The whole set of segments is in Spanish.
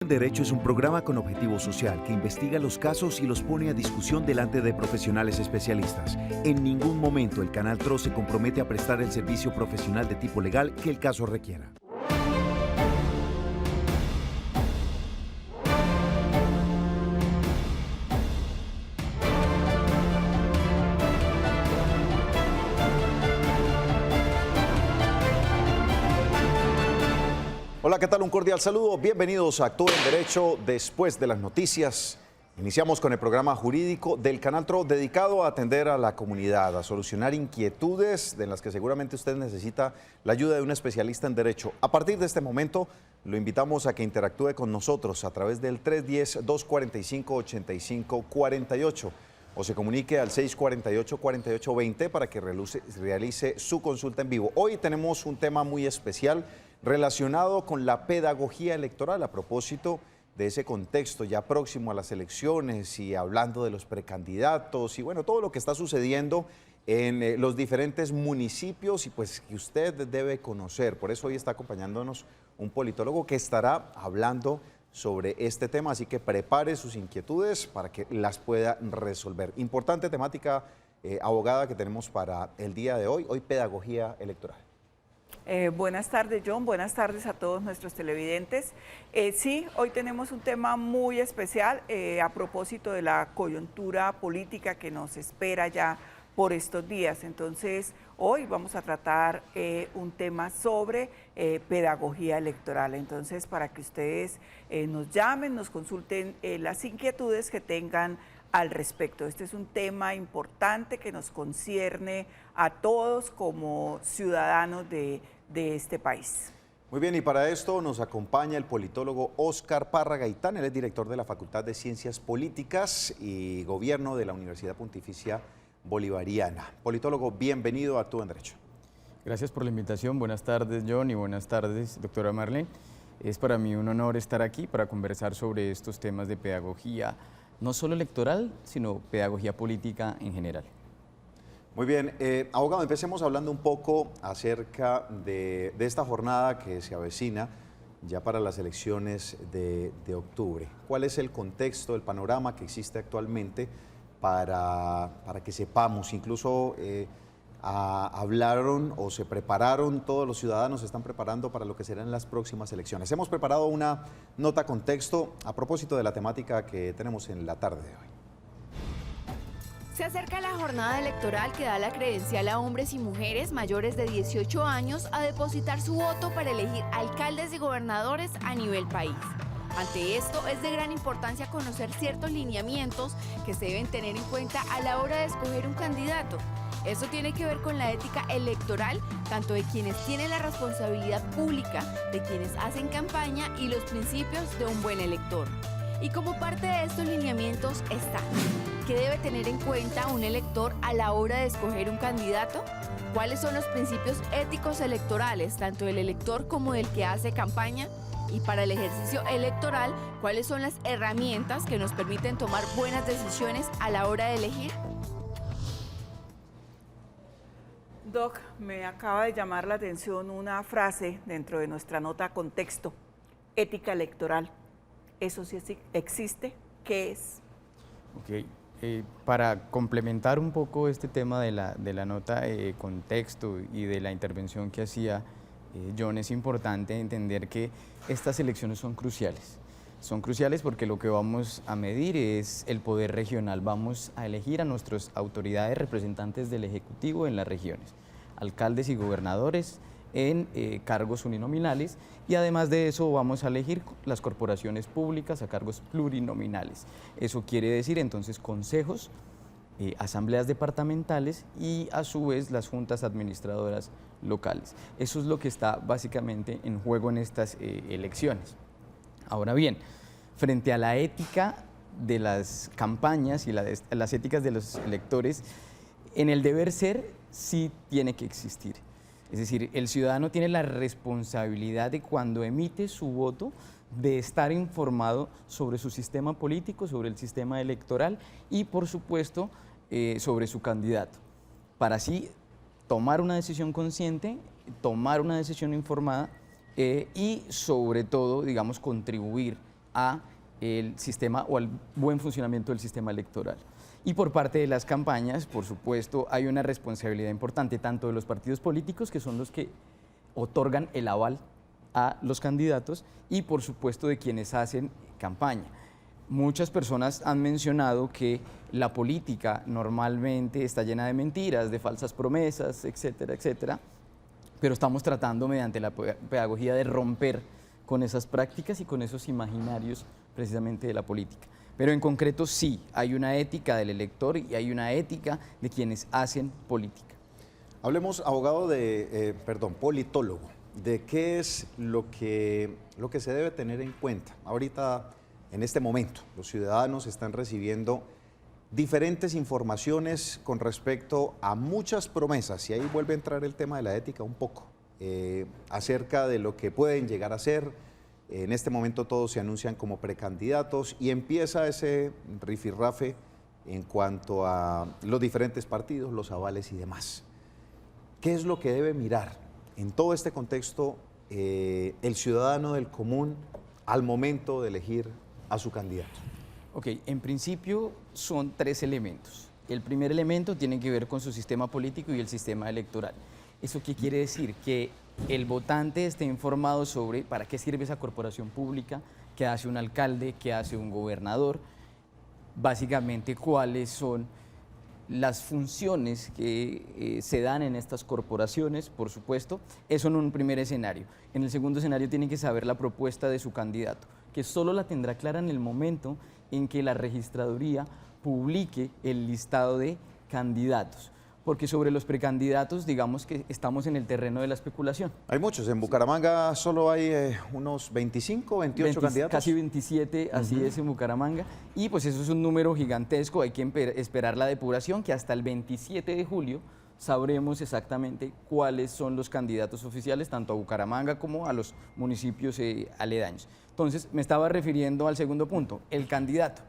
Derecho es un programa con objetivo social que investiga los casos y los pone a discusión delante de profesionales especialistas. En ningún momento el Canal TRO se compromete a prestar el servicio profesional de tipo legal que el caso requiera. Hola, ¿qué tal? Un cordial saludo. Bienvenidos a Actúa en Derecho después de las noticias. Iniciamos con el programa jurídico del Canal TRO dedicado a atender a la comunidad, a solucionar inquietudes de las que seguramente usted necesita la ayuda de un especialista en derecho. A partir de este momento, lo invitamos a que interactúe con nosotros a través del 310-245-8548 o se comunique al 648-4820 para que realice su consulta en vivo. Hoy tenemos un tema muy especial relacionado con la pedagogía electoral a propósito de ese contexto ya próximo a las elecciones y hablando de los precandidatos y bueno, todo lo que está sucediendo en los diferentes municipios y pues que usted debe conocer. Por eso hoy está acompañándonos un politólogo que estará hablando sobre este tema, así que prepare sus inquietudes para que las pueda resolver. Importante temática, abogada, que tenemos para el día de hoy pedagogía electoral. Buenas tardes, John. Buenas tardes a todos nuestros televidentes. Sí, hoy tenemos un tema muy especial a propósito de la coyuntura política que nos espera ya por estos días. Entonces, hoy vamos a tratar un tema sobre pedagogía electoral. Entonces, para que ustedes nos llamen, nos consulten las inquietudes que tengan al respecto. Este es un tema importante que nos concierne a todos como ciudadanos de este país. Muy bien, y para esto nos acompaña el politólogo Óscar Parra Gaitán. Él es director de la Facultad de Ciencias Políticas y Gobierno de la Universidad Pontificia Bolivariana. Politólogo, bienvenido a Actúa en Derecho. Gracias por la invitación. Buenas tardes, John, y buenas tardes, doctora Marlene. Es para mí un honor estar aquí para conversar sobre estos temas de pedagogía, no solo electoral, sino pedagogía política en general. Muy bien, abogado, empecemos hablando un poco acerca de esta jornada que se avecina ya para las elecciones de octubre. ¿Cuál es el contexto, el panorama que existe actualmente para que sepamos? Incluso hablaron o se prepararon, todos los ciudadanos se están preparando para lo que serán las próximas elecciones. Hemos preparado una nota contexto a propósito de la temática que tenemos en la tarde de hoy. Se acerca la jornada electoral que da la credencial a hombres y mujeres mayores de 18 años a depositar su voto para elegir alcaldes y gobernadores a nivel país. Ante esto, es de gran importancia conocer ciertos lineamientos que se deben tener en cuenta a la hora de escoger un candidato. Esto tiene que ver con la ética electoral, tanto de quienes tienen la responsabilidad pública, de quienes hacen campaña y los principios de un buen elector. Y como parte de estos lineamientos está, ¿qué debe tener en cuenta un elector a la hora de escoger un candidato? ¿Cuáles son los principios éticos electorales, tanto del elector como del que hace campaña? Y para el ejercicio electoral, ¿cuáles son las herramientas que nos permiten tomar buenas decisiones a la hora de elegir? Doc, me acaba de llamar la atención una frase dentro de nuestra nota contexto, ética electoral. ¿Eso sí existe? ¿Qué es? Ok, para complementar un poco este tema de la nota contexto y de la intervención que hacía John, es importante entender que estas elecciones son cruciales. Son cruciales porque lo que vamos a medir es el poder regional. Vamos a elegir a nuestras autoridades representantes del Ejecutivo en las regiones, alcaldes y gobernadores en cargos uninominales, y además de eso vamos a elegir las corporaciones públicas a cargos plurinominales. Eso quiere decir entonces consejos, asambleas departamentales y a su vez las juntas administradoras locales. Eso es lo que está básicamente en juego en estas elecciones. Ahora bien, frente a la ética de las campañas y las éticas de los electores, en el deber ser sí tiene que existir. Es decir, el ciudadano tiene la responsabilidad de, cuando emite su voto, de estar informado sobre su sistema político, sobre el sistema electoral y, por supuesto, sobre su candidato, para así tomar una decisión consciente, tomar una decisión informada y, sobre todo, digamos, contribuir a el sistema o al buen funcionamiento del sistema electoral. Y por parte de las campañas, por supuesto, hay una responsabilidad importante tanto de los partidos políticos, que son los que otorgan el aval a los candidatos, y por supuesto de quienes hacen campaña. Muchas personas han mencionado que la política normalmente está llena de mentiras, de falsas promesas, etcétera, etcétera, pero estamos tratando mediante la pedagogía de romper con esas prácticas y con esos imaginarios precisamente de la política. Pero en concreto sí, hay una ética del elector y hay una ética de quienes hacen política. Hablemos, abogado, politólogo, de qué es lo que se debe tener en cuenta. Ahorita, en este momento, los ciudadanos están recibiendo diferentes informaciones con respecto a muchas promesas, y ahí vuelve a entrar el tema de la ética un poco, acerca de lo que pueden llegar a ser. En este momento todos se anuncian como precandidatos y empieza ese rifirrafe en cuanto a los diferentes partidos, los avales y demás. ¿Qué es lo que debe mirar en todo este contexto el ciudadano del común al momento de elegir a su candidato? Ok, en principio son 3 elementos. El primer elemento tiene que ver con su sistema político y el sistema electoral. ¿Eso qué quiere decir? Que el votante esté informado sobre para qué sirve esa corporación pública, qué hace un alcalde, qué hace un gobernador, básicamente cuáles son las funciones que se dan en estas corporaciones, por supuesto. Eso en un primer escenario. En el segundo escenario tiene que saber la propuesta de su candidato, que solo la tendrá clara en el momento en que la registraduría publique el listado de candidatos. Porque sobre los precandidatos, digamos que estamos en el terreno de la especulación. Hay muchos, en Bucaramanga solo hay unos 25, 28 candidatos. Casi 27, así es, en Bucaramanga. Y pues eso es un número gigantesco, hay que esperar la depuración, que hasta el 27 de julio sabremos exactamente cuáles son los candidatos oficiales, tanto a Bucaramanga como a los municipios aledaños. Entonces, me estaba refiriendo al segundo punto, el candidato.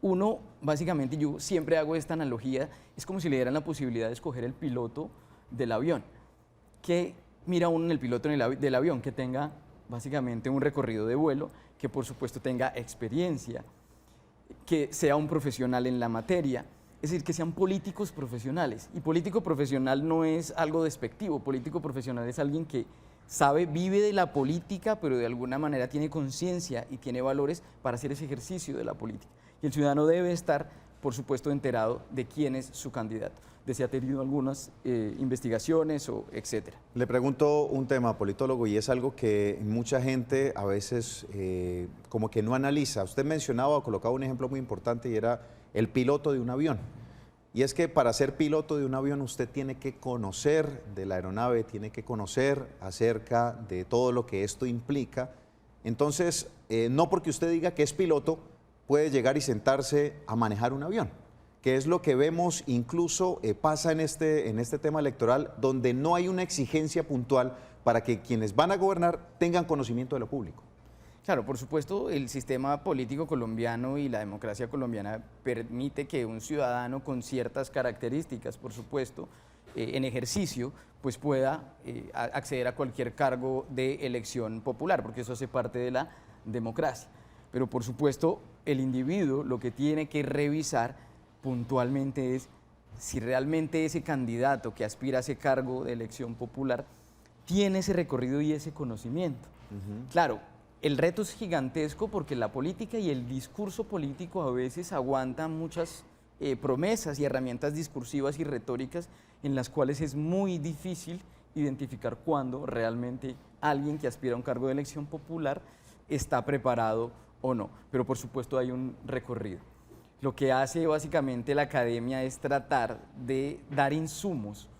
Uno, básicamente, yo siempre hago esta analogía, es como si le dieran la posibilidad de escoger el piloto del avión. ¿Qué mira uno en el piloto del avión? Que tenga básicamente un recorrido de vuelo, que por supuesto tenga experiencia, que sea un profesional en la materia, es decir, que sean políticos profesionales. Y político profesional no es algo despectivo, político profesional es alguien que sabe, vive de la política, pero de alguna manera tiene conciencia y tiene valores para hacer ese ejercicio de la política. Y el ciudadano debe estar, por supuesto, enterado de quién es su candidato, de si ha tenido algunas investigaciones o etcétera. Le pregunto un tema, politólogo, y es algo que mucha gente a veces como que no analiza. Usted mencionaba o colocaba un ejemplo muy importante y era el piloto de un avión. Y es que para ser piloto de un avión usted tiene que conocer de la aeronave, tiene que conocer acerca de todo lo que esto implica. Entonces, no porque usted diga que es piloto, puede llegar y sentarse a manejar un avión, que es lo que vemos incluso pasa en este tema electoral, donde no hay una exigencia puntual para que quienes van a gobernar tengan conocimiento de lo público. Claro, por supuesto, el sistema político colombiano y la democracia colombiana permite que un ciudadano con ciertas características, por supuesto, en ejercicio, pues pueda acceder a cualquier cargo de elección popular, porque eso hace parte de la democracia. Pero por supuesto, el individuo lo que tiene que revisar puntualmente es si realmente ese candidato que aspira a ese cargo de elección popular tiene ese recorrido y ese conocimiento. Claro, el reto es gigantesco porque la política y el discurso político a veces aguantan muchas promesas y herramientas discursivas y retóricas en las cuales es muy difícil identificar cuándo realmente alguien que aspira a un cargo de elección popular está preparado o no, pero por supuesto hay un recorrido. Lo que hace básicamente la academia es tratar de dar insumos.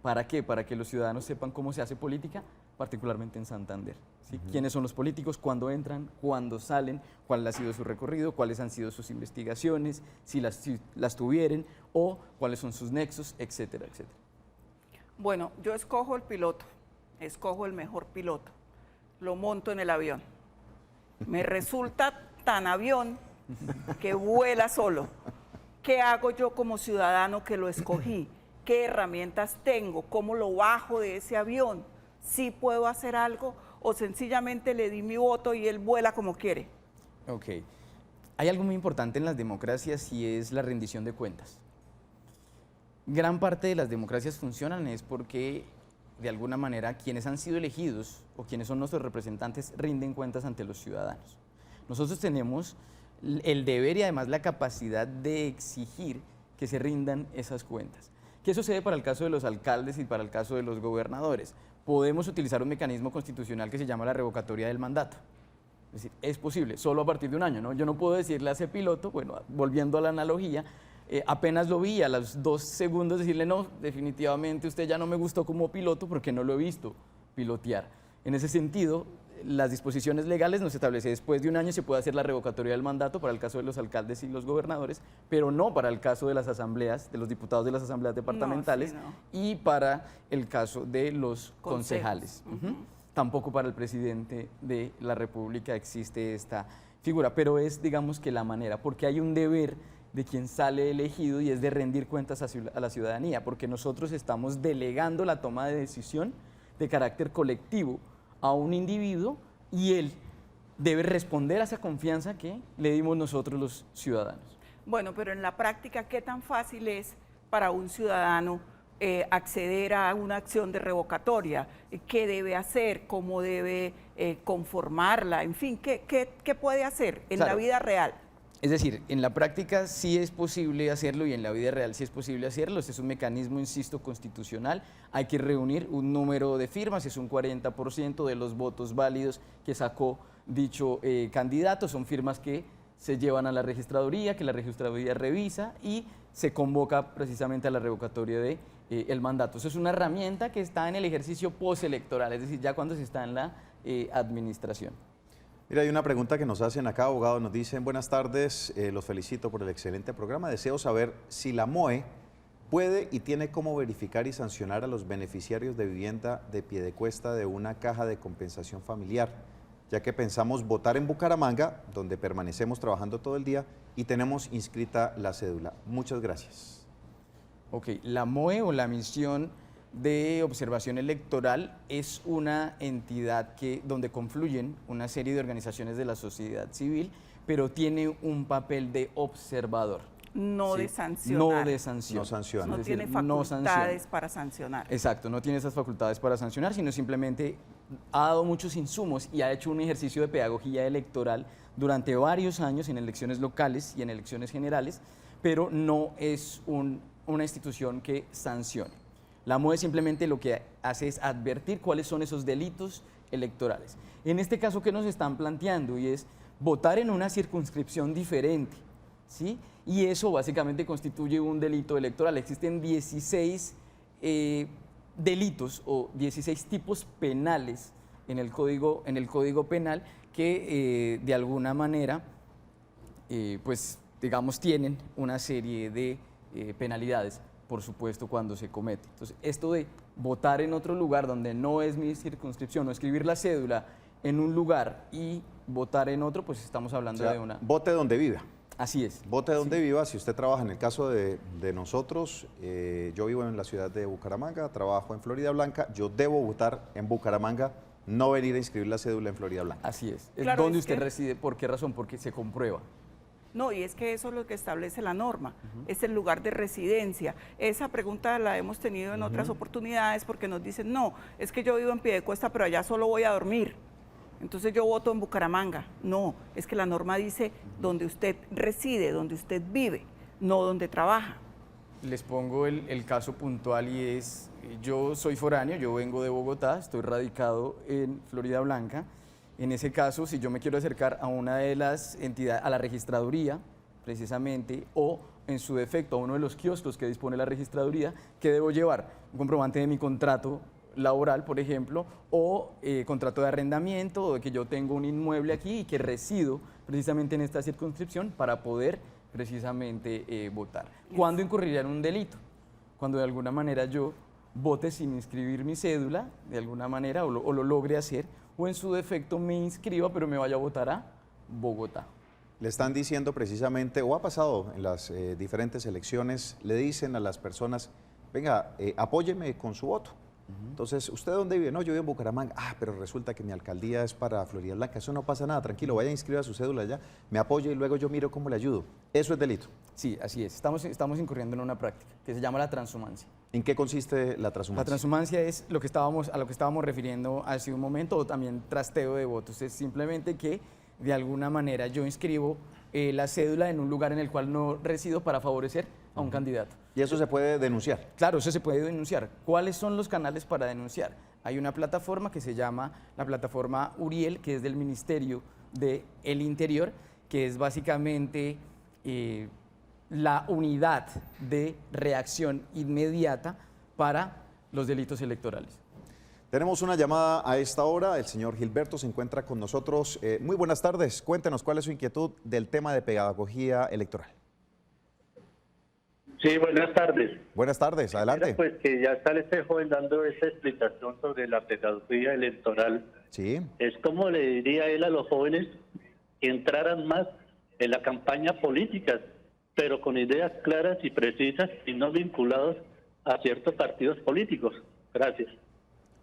¿Para qué? Para que los ciudadanos sepan cómo se hace política, particularmente en Santander. ¿Sí? ¿Quiénes son los políticos? ¿Cuándo entran? ¿Cuándo salen? ¿Cuál ha sido su recorrido? ¿Cuáles han sido sus investigaciones? Si las tuvieron, o cuáles son sus nexos, etcétera, etcétera. Bueno, yo escojo el piloto, escojo el mejor piloto, lo monto en el avión. Me resulta tan avión que vuela solo. ¿Qué hago yo como ciudadano que lo escogí? ¿Qué herramientas tengo? ¿Cómo lo bajo de ese avión? ¿Sí puedo hacer algo o sencillamente le di mi voto y él vuela como quiere? Ok. Hay algo muy importante en las democracias y es la rendición de cuentas. Gran parte de las democracias funcionan es porque, de alguna manera, quienes han sido elegidos o quienes son nuestros representantes rinden cuentas ante los ciudadanos. Nosotros tenemos el deber y además la capacidad de exigir que se rindan esas cuentas. ¿Qué sucede para el caso de los alcaldes y para el caso de los gobernadores? Podemos utilizar un mecanismo constitucional que se llama la revocatoria del mandato. Es decir, es posible, solo a partir de un año, ¿no? Yo no puedo decirle a ese piloto, bueno, volviendo a la analogía, apenas lo vi, a los 2 segundos decirle, no, definitivamente usted ya no me gustó como piloto porque no lo he visto pilotear. En ese sentido, las disposiciones legales nos establecen después de un año se puede hacer la revocatoria del mandato para el caso de los alcaldes y los gobernadores, pero no para el caso de las asambleas, de los diputados de las asambleas departamentales y para el caso de los concejales. Tampoco para el presidente de la República existe esta figura, pero es, digamos, que la manera, porque hay un deber de quien sale elegido y es de rendir cuentas a la ciudadanía, porque nosotros estamos delegando la toma de decisión de carácter colectivo a un individuo y él debe responder a esa confianza que le dimos nosotros los ciudadanos. Bueno, pero en la práctica, ¿qué tan fácil es para un ciudadano acceder a una acción de revocatoria? ¿Qué debe hacer? ¿Cómo debe conformarla? En fin, ¿qué puede hacer en la vida real? Es decir, en la práctica sí es posible hacerlo y en la vida real sí es posible hacerlo. Este es un mecanismo, insisto, constitucional. Hay que reunir un número de firmas, es un 40% de los votos válidos que sacó dicho candidato. Son firmas que se llevan a la registraduría, que la registraduría revisa y se convoca precisamente a la revocatoria de el mandato. Eso es una herramienta que está en el ejercicio postelectoral, es decir, ya cuando se está en la administración. Mira, hay una pregunta que nos hacen acá, abogado, nos dicen, buenas tardes, los felicito por el excelente programa, deseo saber si la MOE puede y tiene cómo verificar y sancionar a los beneficiarios de vivienda de Piedecuesta de una caja de compensación familiar, ya que pensamos votar en Bucaramanga, donde permanecemos trabajando todo el día y tenemos inscrita la cédula. Muchas gracias. Ok, la MOE o la misión de observación electoral es una entidad donde confluyen una serie de organizaciones de la sociedad civil, pero tiene un papel de observador. No de sancionar. No de sanción. No sanciona. No tiene facultades para sancionar. Exacto, no tiene esas facultades para sancionar, sino simplemente ha dado muchos insumos y ha hecho un ejercicio de pedagogía electoral durante varios años en elecciones locales y en elecciones generales, pero no es una institución que sancione. La MOE simplemente lo que hace es advertir cuáles son esos delitos electorales. En este caso, ¿qué nos están planteando? Y es votar en una circunscripción diferente, ¿sí? Y eso básicamente constituye un delito electoral. Existen 16 delitos o 16 tipos penales en el Código Penal que de alguna manera, pues digamos, tienen una serie de penalidades, por supuesto, cuando se comete. Entonces, esto de votar en otro lugar donde no es mi circunscripción o escribir la cédula en un lugar y votar en otro, pues estamos hablando de una... Vote donde viva. Así es. Vote donde viva. Si usted trabaja, en el caso de nosotros, yo vivo en la ciudad de Bucaramanga, trabajo en Florida Blanca, yo debo votar en Bucaramanga, no venir a inscribir la cédula en Florida Blanca. Así es. Claro, ¿Dónde usted reside? ¿Por qué razón? Porque se comprueba. No, y es que eso es lo que establece la norma, es el lugar de residencia. Esa pregunta la hemos tenido en otras oportunidades porque nos dicen, no, es que yo vivo en Piedecuesta, pero allá solo voy a dormir. Entonces yo voto en Bucaramanga. No, es que la norma dice donde usted reside, donde usted vive, no donde trabaja. Les pongo el caso puntual y es, yo soy foráneo, yo vengo de Bogotá, estoy radicado en Florida Blanca. En ese caso, si yo me quiero acercar a una de las entidades, a la registraduría, precisamente, o en su defecto a uno de los kioscos que dispone la registraduría, ¿qué debo llevar? Un comprobante de mi contrato laboral, por ejemplo, o contrato de arrendamiento, o de que yo tengo un inmueble aquí y que resido precisamente en esta circunscripción para poder precisamente votar. ¿Cuándo incurriría en un delito? Cuando de alguna manera yo vote sin inscribir mi cédula, de alguna manera, o lo logre hacer, o en su defecto me inscriba, pero me vaya a votar a Bogotá. Le están diciendo precisamente, o ha pasado en las diferentes elecciones, le dicen a las personas, venga, apóyeme con su voto. Entonces, ¿usted dónde vive? No, yo vivo en Bucaramanga. Ah, pero resulta que mi alcaldía es para Florida Blanca. Eso no pasa nada, tranquilo, vaya a inscribir a su cédula allá, me apoya y luego yo miro cómo le ayudo. Eso es delito. Sí, así es. Estamos incurriendo en una práctica que se llama la transhumancia. ¿En qué consiste la transhumancia? La transhumancia es a lo que estábamos refiriendo hace un momento, o también trasteo de votos. Es simplemente que de alguna manera yo inscribo la cédula en un lugar en el cual no resido para favorecer a un candidato. ¿Y eso se puede denunciar? Claro, eso se puede denunciar. ¿Cuáles son los canales para denunciar? Hay una plataforma que se llama la plataforma Uriel, que es del Ministerio del Interior, que es básicamente la unidad de reacción inmediata para los delitos electorales. Tenemos una llamada a esta hora, el señor Gilberto se encuentra con nosotros. Muy buenas tardes, cuéntenos cuál es su inquietud del tema de pedagogía electoral. Sí, buenas tardes. Buenas tardes, adelante. Mira, pues que ya sale este joven dando esa explicación sobre la pedagogía electoral. Sí. Es como le diría él a los jóvenes que entraran más en la campaña política, pero con ideas claras y precisas y no vinculados a ciertos partidos políticos. Gracias.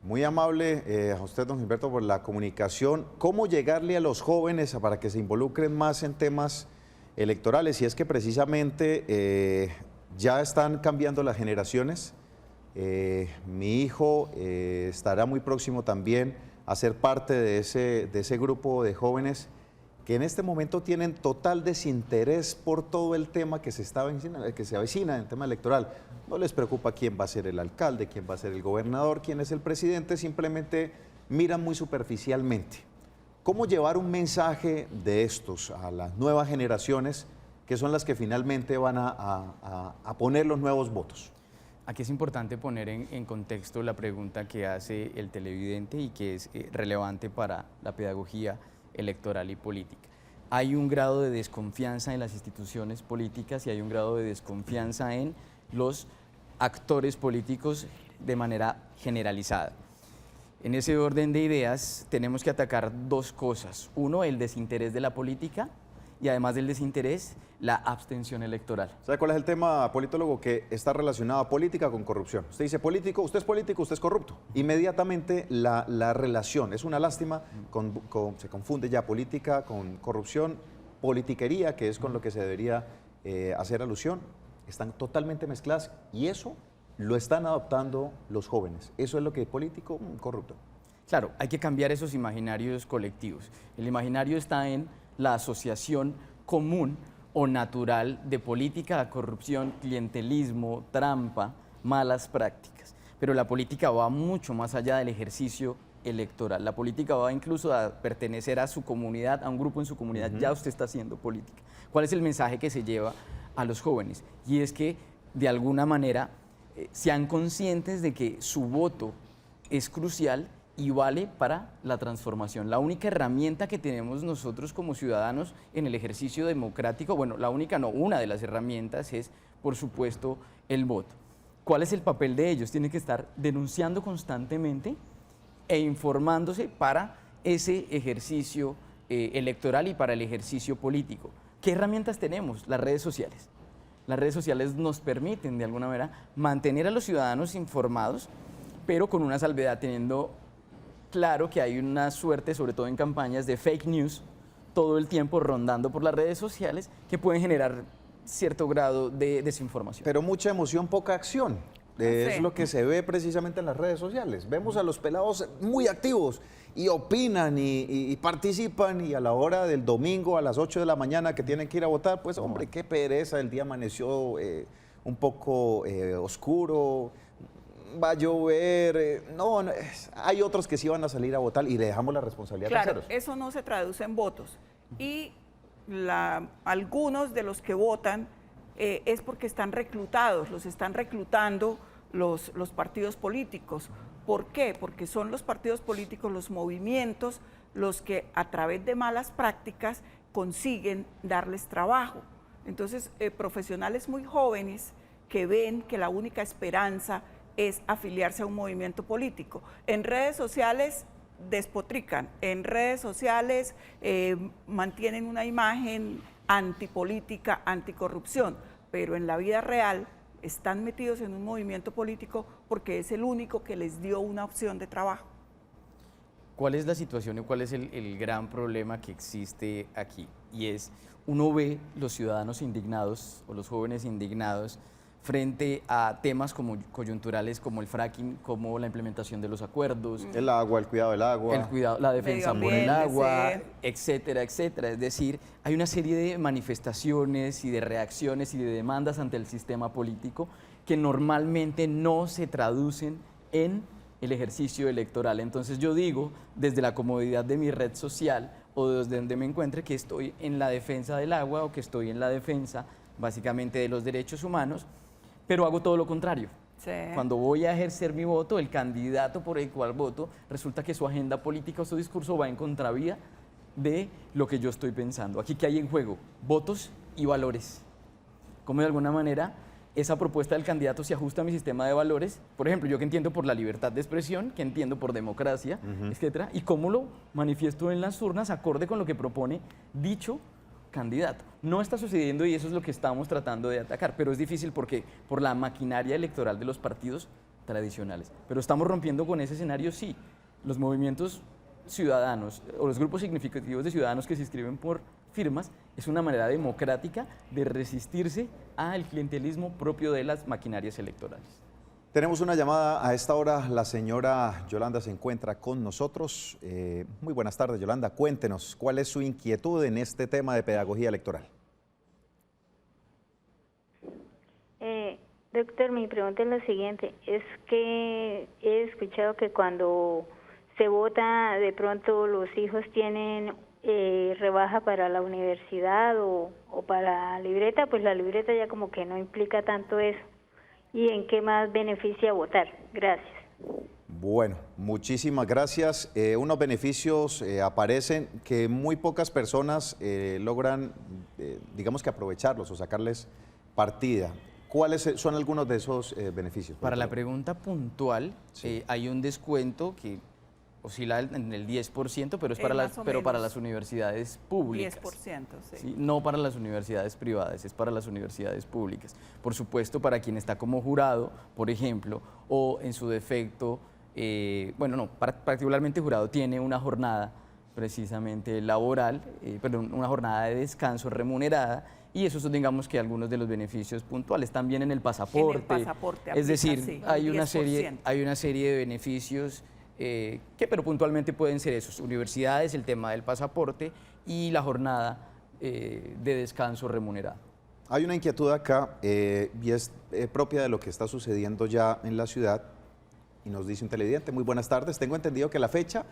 Muy amable a usted, don Gilberto, por la comunicación. ¿Cómo llegarle a los jóvenes para que se involucren más en temas electorales? Y es que precisamente ya están cambiando las generaciones. Mi hijo estará muy próximo también a ser parte de ese grupo de jóvenes que en este momento tienen total desinterés por todo el tema que se avecina en el tema electoral. No les preocupa quién va a ser el alcalde, quién va a ser el gobernador, quién es el presidente, simplemente miran muy superficialmente. ¿Cómo llevar un mensaje de estos a las nuevas generaciones que son las que finalmente van a poner los nuevos votos? Aquí es importante poner en contexto la pregunta que hace el televidente y que es relevante para la pedagogía electoral y política. Hay un grado de desconfianza en las instituciones políticas y hay un grado de desconfianza en los actores políticos de manera generalizada. En ese orden de ideas tenemos que atacar dos cosas. Uno, el desinterés de la política y además del desinterés, la abstención electoral. ¿Sabe cuál es el tema, politólogo? Que está relacionado a política con corrupción. Usted dice político, usted es corrupto. Inmediatamente la relación, es una lástima, se confunde ya política con corrupción, politiquería, que es con lo que se debería hacer alusión, están totalmente mezcladas y eso lo están adoptando los jóvenes. Eso es lo que es político, corrupto. Claro, hay que cambiar esos imaginarios colectivos. El imaginario está en la asociación común o natural de política, corrupción, clientelismo, trampa, malas prácticas. Pero la política va mucho más allá del ejercicio electoral. La política va incluso a pertenecer a su comunidad, a un grupo en su comunidad. Ya usted está haciendo política. ¿Cuál es el mensaje que se lleva a los jóvenes? Y es que, de alguna manera, sean conscientes de que su voto es crucial y vale para la transformación. La única herramienta que tenemos nosotros como ciudadanos en el ejercicio democrático, bueno, la única no, una de las herramientas es, por supuesto, el voto. ¿Cuál es el papel de ellos? Tienen que estar denunciando constantemente e informándose para ese ejercicio electoral y para el ejercicio político. ¿Qué herramientas tenemos? Las redes sociales. Las redes sociales nos permiten, de alguna manera, mantener a los ciudadanos informados, pero con una salvedad, teniendo claro que hay una suerte, sobre todo en campañas, de fake news todo el tiempo rondando por las redes sociales que pueden generar cierto grado de desinformación. Pero mucha emoción, poca acción. Es lo que se ve precisamente en las redes sociales. Vemos a los pelados muy activos y opinan y participan y a la hora del domingo a las 8 de la mañana que tienen que ir a votar, pues hombre, qué pereza, el día amaneció un poco oscuro, va a llover, hay otros que sí van a salir a votar y le dejamos la responsabilidad a terceros. Claro, eso no se traduce en votos. Y algunos de los que votan es porque están reclutados, los están reclutando los partidos políticos. ¿Por qué? Porque son los partidos políticos, los movimientos, los que a través de malas prácticas consiguen darles trabajo. Entonces, profesionales muy jóvenes que ven que la única esperanza es afiliarse a un movimiento político. En redes sociales despotrican, en redes sociales mantienen una imagen antipolítica, anticorrupción, pero en la vida real están metidos en un movimiento político porque es el único que les dio una opción de trabajo. ¿Cuál es la situación y cuál es el gran problema que existe aquí? Y es, uno ve los ciudadanos indignados o los jóvenes indignados frente a temas como coyunturales como el fracking, como la implementación de los acuerdos, El agua, el cuidado del agua. el cuidado, la defensa por el Medio agua, ambiente, sí. etcétera, etcétera. Es decir, hay una serie de manifestaciones y de reacciones y de demandas ante el sistema político que normalmente no se traducen en el ejercicio electoral. Entonces yo digo, desde la comodidad de mi red social o desde donde me encuentre, que estoy en la defensa del agua o que estoy en la defensa básicamente de los derechos humanos, pero hago todo lo contrario. Sí. Cuando voy a ejercer mi voto, el candidato por el cual voto, resulta que su agenda política o su discurso va en contravía de lo que yo estoy pensando. Aquí, ¿qué hay en juego? Votos y valores. Como de alguna manera esa propuesta del candidato se ajusta a mi sistema de valores. Por ejemplo, yo que entiendo por la libertad de expresión, que entiendo por democracia, etcétera, y cómo lo manifiesto en las urnas acorde con lo que propone dicho candidato. No está sucediendo y eso es lo que estamos tratando de atacar, pero es difícil porque por la maquinaria electoral de los partidos tradicionales. Pero estamos rompiendo con ese escenario, sí. Los movimientos ciudadanos o los grupos significativos de ciudadanos que se inscriben por firmas es una manera democrática de resistirse al clientelismo propio de las maquinarias electorales. Tenemos una llamada a esta hora. La señora Yolanda se encuentra con nosotros. Muy buenas tardes, Yolanda. Cuéntenos, ¿cuál es su inquietud en este tema de pedagogía electoral? Doctor, mi pregunta es la siguiente. Es que he escuchado que cuando se vota, de pronto los hijos tienen rebaja para la universidad o para la libreta, pues la libreta ya como que no implica tanto eso. ¿Y en qué más beneficia votar? Gracias. Bueno, muchísimas gracias. Unos beneficios aparecen que muy pocas personas logran, digamos que aprovecharlos o sacarles partida. ¿Cuáles son algunos de esos beneficios? Para la pregunta puntual, Sí. hay un descuento que oscila en el 10%, pero es para más o para menos las universidades públicas. 10%, sí. ¿Sí? No para las universidades privadas, es para las universidades públicas. Por supuesto, para quien está como jurado, por ejemplo, o en su defecto, particularmente jurado tiene una jornada precisamente laboral, una jornada de descanso remunerada, y esos son, digamos, que algunos de los beneficios puntuales. También en el pasaporte. En el pasaporte es decir, aplica, sí, hay el una 10%. hay una serie de beneficios pero puntualmente pueden ser esos: universidades, el tema del pasaporte y la jornada de descanso remunerado. Hay una inquietud acá y es propia de lo que está sucediendo ya en la ciudad, y nos dice un televidente: muy buenas tardes, tengo entendido que la fecha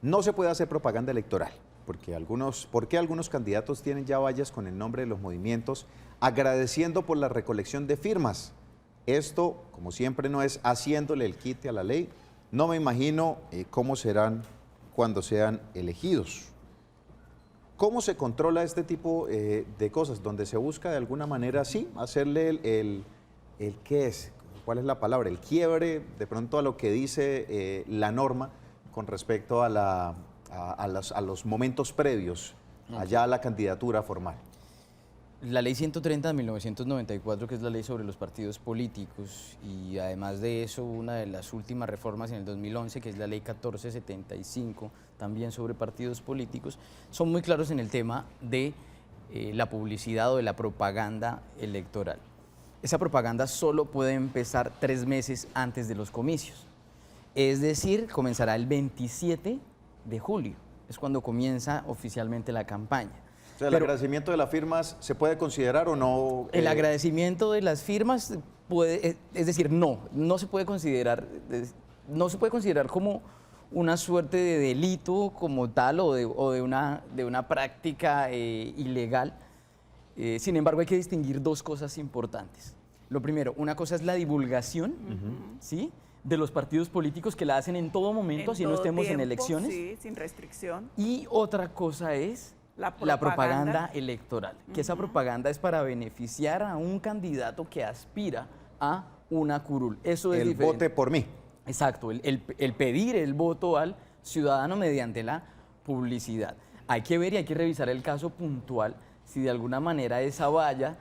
no se puede hacer propaganda electoral, ¿por qué algunos candidatos tienen ya vallas con el nombre de los movimientos agradeciendo por la recolección de firmas? Esto, como siempre, no es haciéndole el quite a la ley. No me imagino cómo serán cuando sean elegidos. ¿Cómo se controla este tipo de cosas? Donde se busca de alguna manera, sí, hacerle el ¿qué es? ¿Cuál es la palabra? El quiebre de pronto a lo que dice la norma con respecto a los momentos previos allá a la candidatura formal. La ley 130 de 1994, que es la ley sobre los partidos políticos, y además de eso, una de las últimas reformas en el 2011, que es la ley 1475, también sobre partidos políticos, son muy claros en el tema de la publicidad o de la propaganda electoral. Esa propaganda solo puede empezar 3 meses antes de los comicios, es decir, comenzará el 27 de julio, es cuando comienza oficialmente la campaña. O sea, ¿el agradecimiento de las firmas se puede considerar o no? El agradecimiento de las firmas es decir, no se puede considerar como una suerte de delito como tal o de una práctica ilegal. Sin embargo, hay que distinguir 2 cosas importantes. Lo primero, una cosa es la divulgación, ¿sí?, de los partidos políticos, que la hacen en todo momento, así no estemos en elecciones. Sí, sin restricción. Y otra cosa es la propaganda electoral, que esa propaganda es para beneficiar a un candidato que aspira a una curul. Eso es diferente. El vote por mí. Exacto, el pedir el voto al ciudadano mediante la publicidad. Hay que ver y hay que revisar el caso puntual si de alguna manera esa valla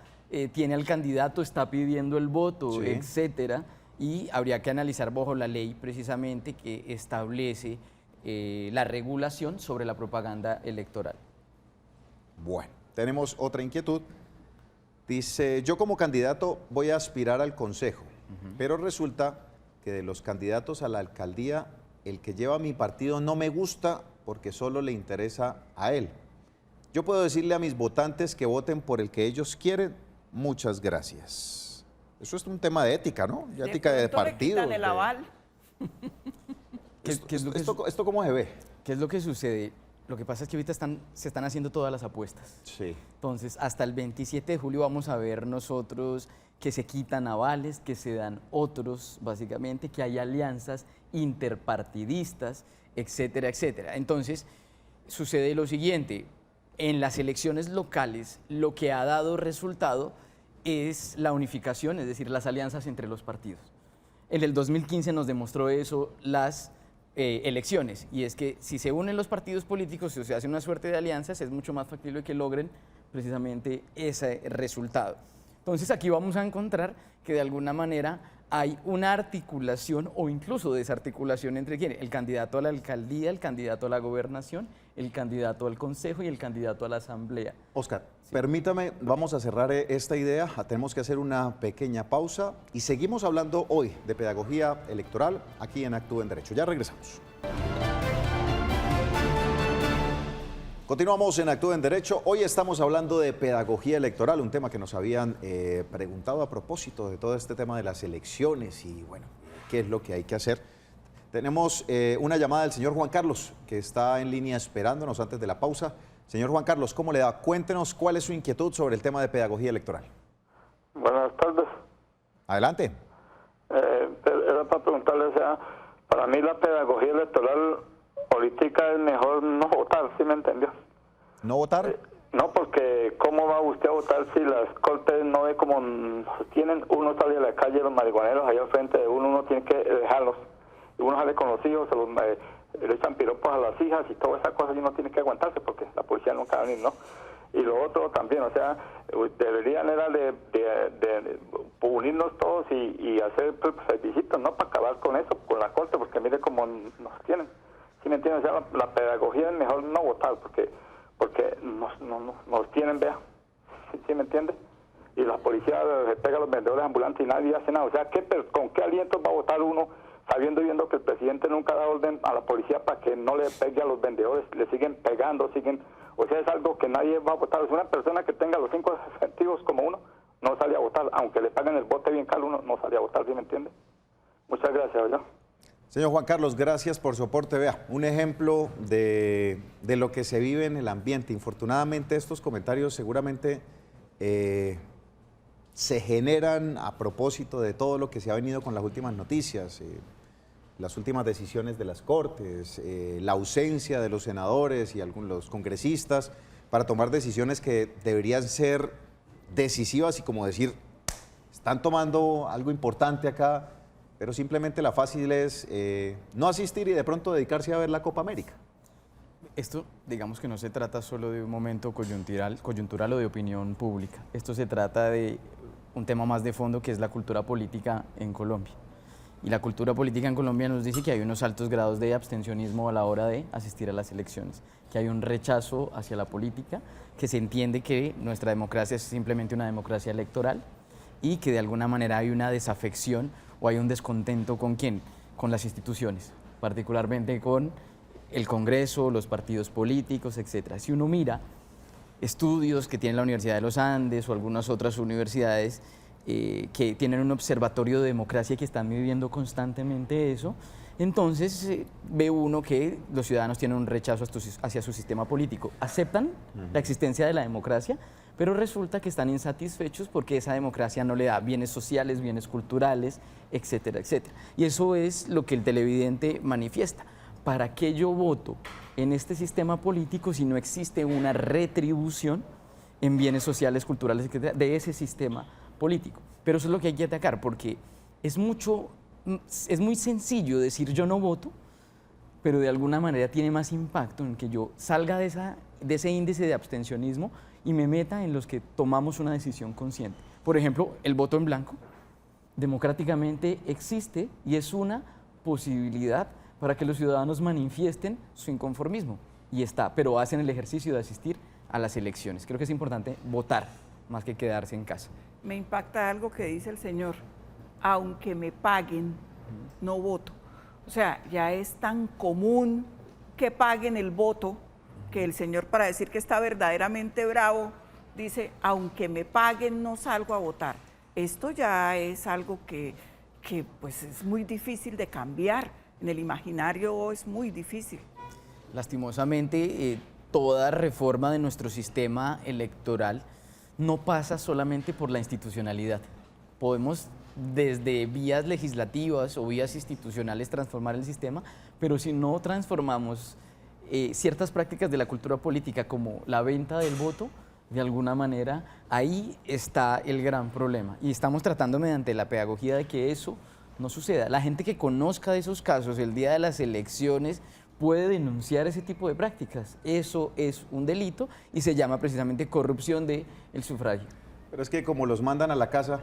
tiene al candidato, está pidiendo el voto, Sí. etcétera, y habría que analizar bajo la ley precisamente que establece la regulación sobre la propaganda electoral. Bueno, tenemos otra inquietud. Dice, yo como candidato voy a aspirar al consejo, pero resulta que de los candidatos a la alcaldía, el que lleva mi partido no me gusta porque solo le interesa a él. Yo puedo decirle a mis votantes que voten por el que ellos quieren. Muchas gracias. Eso es un tema de ética, ¿no? De ética de pronto le partidos. quitan el aval. ¿Qué es lo que ¿Esto cómo se ve? ¿Qué es lo que sucede? Lo que pasa es que ahorita se están haciendo todas las apuestas. Sí. Entonces, hasta el 27 de julio vamos a ver nosotros que se quitan avales, que se dan otros, básicamente, que hay alianzas interpartidistas, etcétera, etcétera. Entonces, sucede lo siguiente, en las elecciones locales lo que ha dado resultado es la unificación, es decir, las alianzas entre los partidos. En el 2015 nos demostró eso las elecciones, y es que si se unen los partidos políticos, si se hace una suerte de alianzas, es mucho más factible que logren precisamente ese resultado. Entonces aquí vamos a encontrar que de alguna manera hay una articulación o incluso desarticulación entre quién, el candidato a la alcaldía, el candidato a la gobernación, el candidato al consejo y el candidato a la asamblea. Oscar, permítame, vamos a cerrar esta idea, tenemos que hacer una pequeña pausa y seguimos hablando hoy de pedagogía electoral aquí en Actúa en Derecho. Ya regresamos. Continuamos en Actúa en Derecho. Hoy estamos hablando de pedagogía electoral, un tema que nos habían preguntado a propósito de todo este tema de las elecciones y, bueno, qué es lo que hay que hacer. Tenemos una llamada del señor Juan Carlos, que está en línea esperándonos antes de la pausa. Señor Juan Carlos, ¿cómo le da? Cuéntenos cuál es su inquietud sobre el tema de pedagogía electoral. Buenas tardes. Adelante. Era para preguntarle, o sea, para mí la pedagogía electoral política es mejor no votar, ¿sí me entendió? ¿No votar? No, porque ¿cómo va usted a votar si las cortes no ve como tienen? Uno sale a la calle, los marihuaneros allá al frente de uno, uno tiene que dejarlos. Y uno sale con los hijos, le echan piropos a las hijas y todas esas cosas y uno tiene que aguantarse porque la policía nunca va a venir, ¿no? Y lo otro también, o sea, deberían era de unirnos todos y hacer plebiscitos, ¿no? Para acabar con eso, con la corte, porque mire cómo nos tienen. ¿Sí me entienden? O sea, la pedagogía es mejor no votar porque nos tienen, vea. ¿Sí me entiende? Y la policía le pega a los vendedores ambulantes y nadie hace nada. O sea, ¿con qué aliento va a votar uno sabiendo y viendo que el presidente nunca da orden a la policía para que no le pegue a los vendedores? Le siguen pegando, o sea, es algo que nadie va a votar. Es una persona que tenga los 5 sentidos como uno, no sale a votar. Aunque le paguen el bote bien caro, uno no sale a votar, ¿sí me entiende? Muchas gracias, ¿verdad? Señor Juan Carlos, gracias por su aporte. Vea, un ejemplo de lo que se vive en el ambiente. Infortunadamente, estos comentarios seguramente se generan a propósito de todo lo que se ha venido con las últimas noticias, las últimas decisiones de las Cortes, la ausencia de los senadores y algunos congresistas para tomar decisiones que deberían ser decisivas y como decir, están tomando algo importante acá, pero simplemente la fácil es no asistir y de pronto dedicarse a ver la Copa América. Esto, digamos que no se trata solo de un momento coyuntural o de opinión pública. Esto se trata de un tema más de fondo que es la cultura política en Colombia. Y la cultura política en Colombia nos dice que hay unos altos grados de abstencionismo a la hora de asistir a las elecciones, que hay un rechazo hacia la política, que se entiende que nuestra democracia es simplemente una democracia electoral y que de alguna manera hay una desafección o hay un descontento ¿con quién? Con las instituciones, particularmente con el Congreso, los partidos políticos, etc. Si uno mira estudios que tiene la Universidad de los Andes o algunas otras universidades que tienen un observatorio de democracia que están viviendo constantemente eso, entonces ve uno que los ciudadanos tienen un rechazo hacia su sistema político. Aceptan la existencia de la democracia, pero resulta que están insatisfechos porque esa democracia no le da bienes sociales, bienes culturales, etcétera, etcétera. Y eso es lo que el televidente manifiesta. ¿Para qué yo voto en este sistema político si no existe una retribución en bienes sociales, culturales, etcétera, de ese sistema político? Pero eso es lo que hay que atacar, porque es muy sencillo decir yo no voto, pero de alguna manera tiene más impacto en que yo salga de ese índice de abstencionismo y me meta en los que tomamos una decisión consciente. Por ejemplo, el voto en blanco democráticamente existe y es una posibilidad para que los ciudadanos manifiesten su inconformismo, y está, pero hacen el ejercicio de asistir a las elecciones. Creo que es importante votar más que quedarse en casa. Me impacta algo que dice el señor, aunque me paguen, no voto. O sea, ya es tan común que paguen el voto que el señor, para decir que está verdaderamente bravo, dice, aunque me paguen, no salgo a votar. Esto ya es algo que pues es muy difícil de cambiar. En el imaginario es muy difícil. Lastimosamente, toda reforma de nuestro sistema electoral no pasa solamente por la institucionalidad. Podemos desde vías legislativas o vías institucionales transformar el sistema, pero si no transformamos ciertas prácticas de la cultura política como la venta del voto, de alguna manera ahí está el gran problema. Y estamos tratando mediante la pedagogía de que eso no suceda. La gente que conozca de esos casos el día de las elecciones puede denunciar ese tipo de prácticas. Eso es un delito y se llama precisamente corrupción del sufragio. Pero es que como los mandan a la casa,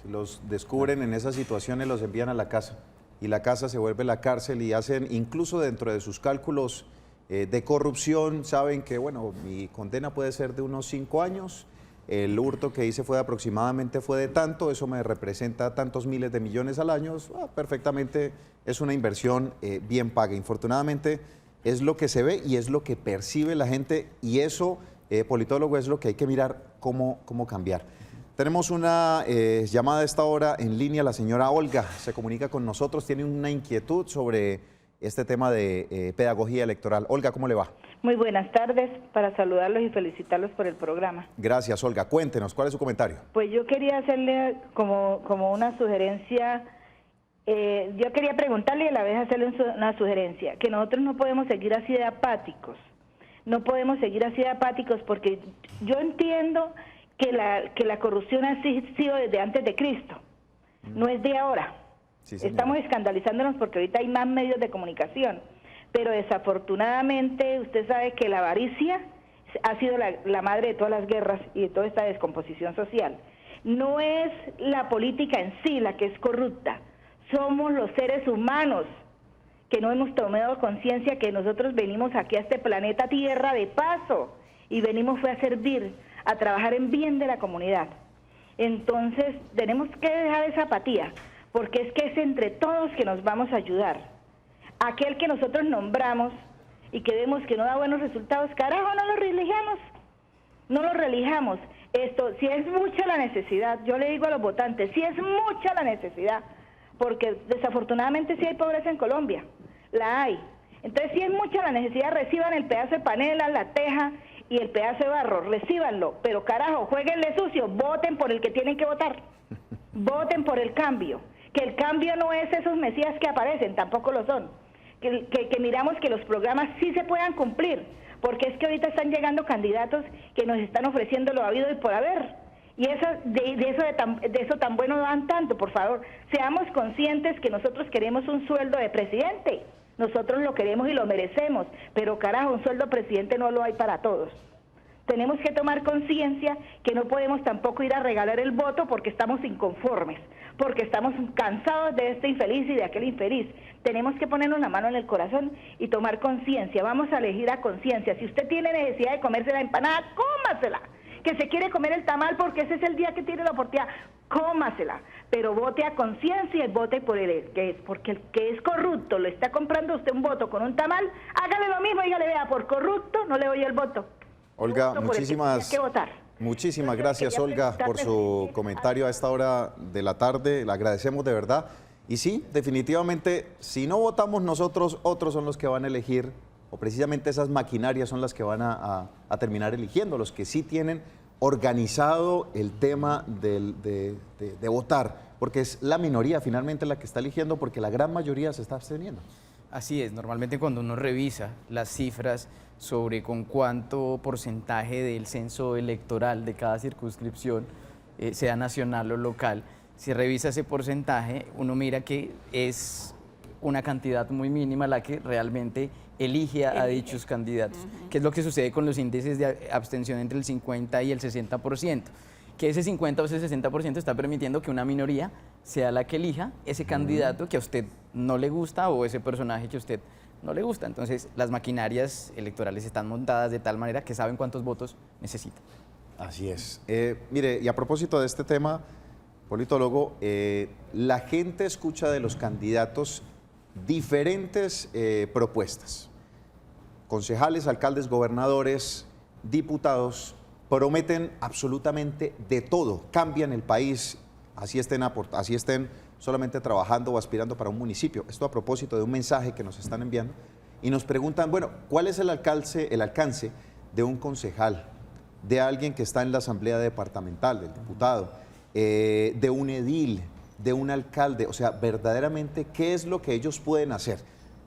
si los descubren en esas situaciones, los envían a la casa y la casa se vuelve la cárcel y hacen, incluso dentro de sus cálculos de corrupción, saben que, bueno, mi condena puede ser de unos 5 años, el hurto que hice aproximadamente fue de tanto, eso me representa tantos miles de millones al año, perfectamente es una inversión bien paga. Infortunadamente es lo que se ve y es lo que percibe la gente, y eso, politólogo, es lo que hay que mirar cómo cambiar. Tenemos una llamada a esta hora en línea, la señora Olga se comunica con nosotros, tiene una inquietud sobre este tema de pedagogía electoral. Olga, ¿cómo le va? Muy buenas tardes, para saludarlos y felicitarlos por el programa. Gracias, Olga. Cuéntenos, ¿cuál es su comentario? Pues yo quería hacerle como una sugerencia, yo quería preguntarle y a la vez hacerle una sugerencia, que nosotros no podemos seguir así de apáticos, porque yo entiendo que la corrupción ha sido desde antes de Cristo, no es de ahora. Sí, estamos escandalizándonos porque ahorita hay más medios de comunicación, pero desafortunadamente usted sabe que la avaricia ha sido la madre de todas las guerras y de toda esta descomposición social. No es la política en sí la que es corrupta, somos los seres humanos que no hemos tomado conciencia que nosotros venimos aquí a este planeta Tierra de paso y venimos fue a servir, a trabajar en bien de la comunidad. Entonces tenemos que dejar esa apatía, porque es que es entre todos que nos vamos a ayudar. Aquel que nosotros nombramos y que vemos que no da buenos resultados, carajo, no lo relijamos. Esto, si es mucha la necesidad, yo le digo a los votantes, si es mucha la necesidad, porque desafortunadamente sí hay pobreza en Colombia, la hay. Entonces, si es mucha la necesidad, reciban el pedazo de panela, la teja y el pedazo de barro, recíbanlo, pero carajo, jueguenle sucio, voten por el que tienen que votar, voten por el cambio. Que el cambio no es esos mesías que aparecen, tampoco lo son. Que miramos que los programas sí se puedan cumplir, porque es que ahorita están llegando candidatos que nos están ofreciendo lo habido y por haber. Y de eso tan bueno no dan tanto, por favor. Seamos conscientes que nosotros queremos un sueldo de presidente. Nosotros lo queremos y lo merecemos, pero carajo, un sueldo de presidente no lo hay para todos. Tenemos que tomar conciencia que no podemos tampoco ir a regalar el voto porque estamos inconformes, porque estamos cansados de este infeliz y de aquel infeliz. Tenemos que ponernos la mano en el corazón y tomar conciencia. Vamos a elegir a conciencia. Si usted tiene necesidad de comerse la empanada, cómasela. Que se quiere comer el tamal porque ese es el día que tiene la oportunidad, cómasela. Pero vote a conciencia y vote por porque el que es corrupto, le está comprando a usted un voto con un tamal, hágale lo mismo, dígale, vea, por corrupto no le doy el voto. Olga, muchísimas gracias, Olga, por su comentario a esta hora de la tarde. Le agradecemos de verdad. Y sí, definitivamente, si no votamos nosotros, otros son los que van a elegir, o precisamente esas maquinarias son las que van a terminar eligiendo, los que sí tienen organizado el tema de votar, porque es la minoría finalmente la que está eligiendo, porque la gran mayoría se está absteniendo. Así es, normalmente cuando uno revisa las cifras sobre con cuánto porcentaje del censo electoral de cada circunscripción, sea nacional o local, si revisa ese porcentaje, uno mira que es una cantidad muy mínima la que realmente elige a dichos candidatos, que es lo que sucede con los índices de abstención entre el 50 y el 60%, que ese 50 o ese 60% está permitiendo que una minoría sea la que elija ese candidato que a usted no le gusta o ese personaje que a usted no le gusta. Entonces, las maquinarias electorales están montadas de tal manera que saben cuántos votos necesitan. Así es. Mire, y a propósito de este tema, politólogo, la gente escucha de los candidatos diferentes propuestas. Concejales, alcaldes, gobernadores, diputados prometen absolutamente de todo, cambian el país, así estén solamente trabajando o aspirando para un municipio. Esto a propósito de un mensaje que nos están enviando y nos preguntan, bueno, ¿cuál es el alcance de un concejal, de alguien que está en la asamblea departamental, del diputado, de un edil, de un alcalde? O sea, verdaderamente, ¿qué es lo que ellos pueden hacer?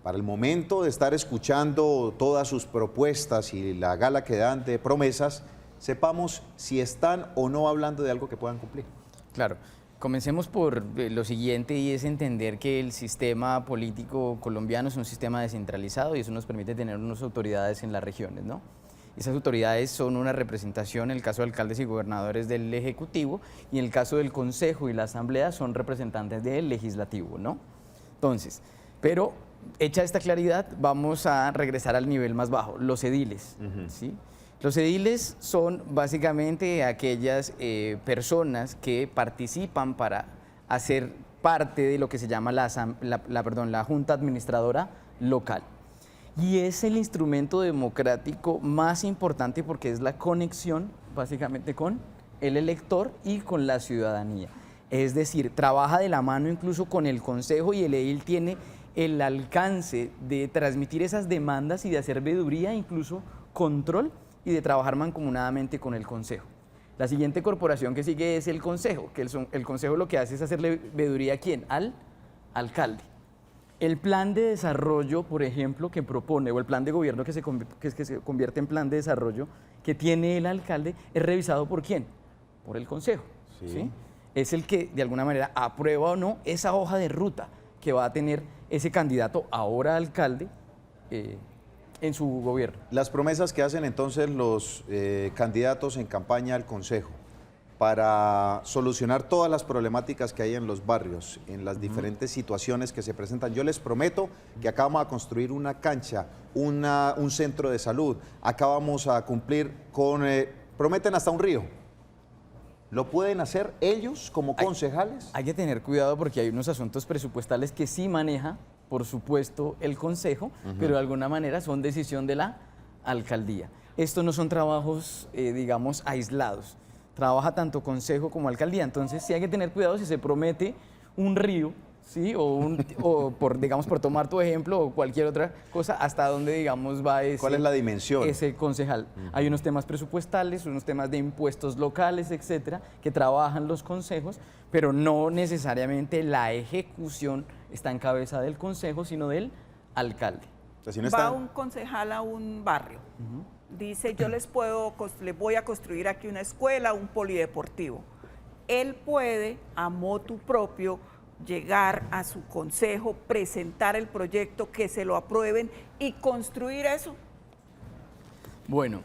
Para el momento de estar escuchando todas sus propuestas y la gala que dan de promesas, sepamos si están o no hablando de algo que puedan cumplir. Claro. Comencemos por lo siguiente, y es entender que el sistema político colombiano es un sistema descentralizado y eso nos permite tener unas autoridades en las regiones, ¿no? Esas autoridades son una representación, en el caso de alcaldes y gobernadores, del Ejecutivo, y en el caso del Consejo y la Asamblea son representantes del Legislativo, ¿no? Entonces, pero hecha esta claridad, vamos a regresar al nivel más bajo, los ediles, ¿sí? Los ediles son básicamente aquellas personas que participan para hacer parte de lo que se llama la Junta Administradora Local. Y es el instrumento democrático más importante porque es la conexión básicamente con el elector y con la ciudadanía. Es decir, trabaja de la mano incluso con el Consejo, y el edil tiene el alcance de transmitir esas demandas y de hacer veeduría, incluso control, y de trabajar mancomunadamente con el Consejo. La siguiente corporación que sigue es el Consejo, que el Consejo lo que hace es hacerle veeduría ¿a quién? Al alcalde. El plan de desarrollo, por ejemplo, que propone, o el plan de gobierno que se convierte en plan de desarrollo que tiene el alcalde, es revisado ¿por quién? Por el Consejo. ¿Sí? Es el que de alguna manera aprueba o no esa hoja de ruta que va a tener ese candidato, ahora alcalde, en su gobierno. Las promesas que hacen entonces los candidatos en campaña al Consejo para solucionar todas las problemáticas que hay en los barrios, en las diferentes situaciones que se presentan. Yo les prometo que acá vamos a construir una cancha, un centro de salud, acá vamos a cumplir con, prometen hasta un río. ¿Lo pueden hacer ellos como concejales? Hay que tener cuidado porque hay unos asuntos presupuestales que sí maneja, por supuesto, el Consejo, pero de alguna manera son decisión de la alcaldía. Estos no son trabajos, digamos, aislados. Trabaja tanto Consejo como alcaldía, entonces sí hay que tener cuidado si se promete un río, ¿sí? o por tomar tu ejemplo, o cualquier otra cosa, hasta dónde, digamos, va ese... ¿Cuál es la dimensión? Ese concejal. Hay unos temas presupuestales, unos temas de impuestos locales, etcétera, que trabajan los consejos, pero no necesariamente la ejecución está en cabeza del Consejo, sino del alcalde. Va un concejal a un barrio, dice, yo les voy a construir aquí una escuela, un polideportivo. Él puede, a motu propio, llegar a su consejo, presentar el proyecto, que se lo aprueben y construir eso. Bueno.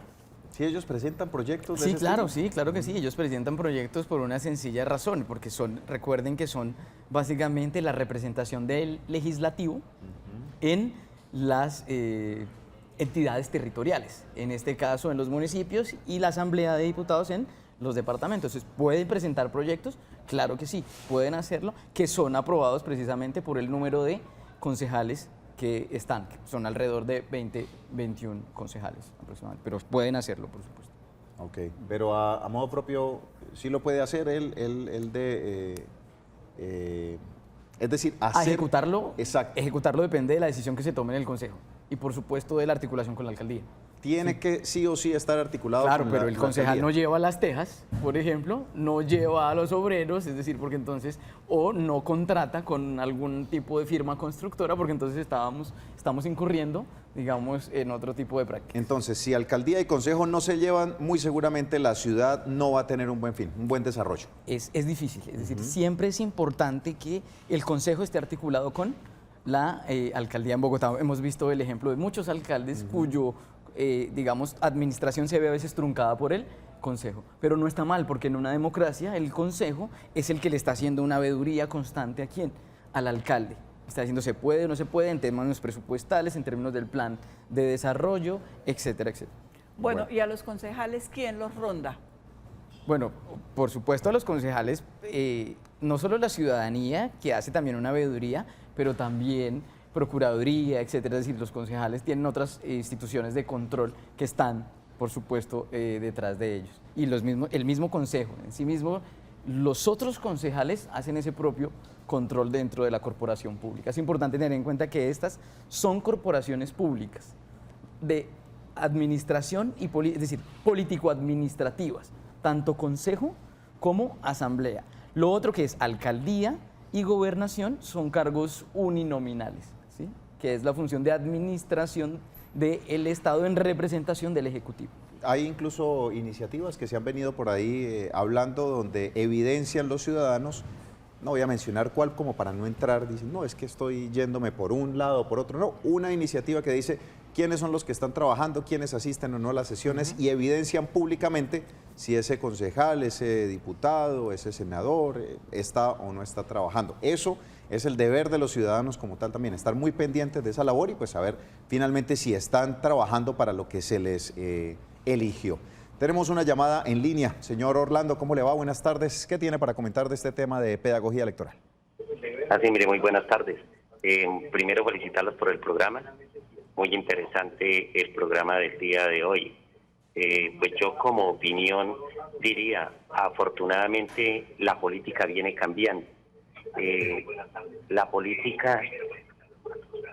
¿Sí ellos presentan proyectos? Sí, claro, sí, claro que sí. Ellos presentan proyectos por una sencilla razón, porque recuerden que son básicamente la representación del legislativo en las entidades territoriales, en este caso en los municipios, y la Asamblea de Diputados en los departamentos. Entonces, ¿pueden presentar proyectos? Claro que sí, pueden hacerlo, que son aprobados precisamente por el número de concejales que están, que son alrededor de 20, 21 concejales aproximadamente, pero pueden hacerlo, por supuesto. Ok, pero a modo propio, ¿sí lo puede hacer es decir, hacer... ejecutarlo, exacto. Ejecutarlo depende de la decisión que se tome en el Consejo y, por supuesto, de la articulación con la alcaldía. Tiene que sí o sí estar articulado. Claro, con pero el concejal alcaldía. no lleva las tejas, por ejemplo, no lleva a los obreros, es decir, porque entonces, o no contrata con algún tipo de firma constructora, porque entonces estamos incurriendo, digamos, en otro tipo de práctica. Entonces, si alcaldía y consejo no se llevan, muy seguramente la ciudad no va a tener un buen fin, un buen desarrollo. Es difícil, es decir, siempre es importante que el consejo esté articulado con la alcaldía en Bogotá. Hemos visto el ejemplo de muchos alcaldes cuyo, digamos, administración se ve a veces truncada por el consejo. Pero no está mal, porque en una democracia el consejo es el que le está haciendo una veeduría constante ¿a quién? Al alcalde. Está diciendo se puede o no se puede en términos presupuestales, en términos del plan de desarrollo, etcétera, etcétera. Bueno, ¿y a los concejales quién los ronda? Bueno, por supuesto a los concejales, no solo la ciudadanía, que hace también una veeduría, pero también procuraduría, etcétera. Es decir, los concejales tienen otras instituciones de control que están, por supuesto, detrás de ellos. Y el mismo consejo en sí mismo, los otros concejales hacen ese propio control dentro de la corporación pública. Es importante tener en cuenta que estas son corporaciones públicas de administración y es decir, político-administrativas, tanto consejo como asamblea. Lo otro que es alcaldía y gobernación son cargos uninominales, ¿sí? Que es la función de administración del Estado en representación del Ejecutivo. Hay incluso iniciativas que se han venido por ahí hablando donde evidencian los ciudadanos, no voy a mencionar cuál como para no entrar, dicen, no, es que estoy yéndome por un lado o por otro, no, una iniciativa que dice quiénes son los que están trabajando, quiénes asisten o no a las sesiones y evidencian públicamente si ese concejal, ese diputado, ese senador está o no está trabajando. Eso es el deber de los ciudadanos como tal también, estar muy pendientes de esa labor y pues saber finalmente si están trabajando para lo que se les eligió. Tenemos una llamada en línea. Señor Orlando, ¿cómo le va? Buenas tardes. ¿Qué tiene para comentar de este tema de pedagogía electoral? Así, mire, muy buenas tardes. Primero felicitarlos por el programa. Muy interesante el programa del día de hoy. Pues yo como opinión diría, afortunadamente la política viene cambiando. La política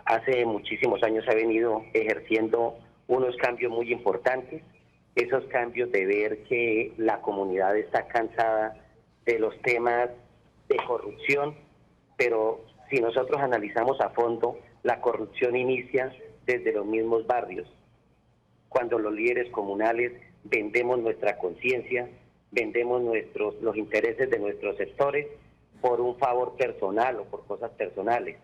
hace muchísimos años ha venido ejerciendo unos cambios muy importantes, esos cambios de ver que la comunidad está cansada de los temas de corrupción, pero si nosotros analizamos a fondo, la corrupción inicia desde los mismos barrios, cuando los líderes comunales vendemos nuestra conciencia, vendemos los intereses de nuestros sectores por un favor personal o por cosas personales.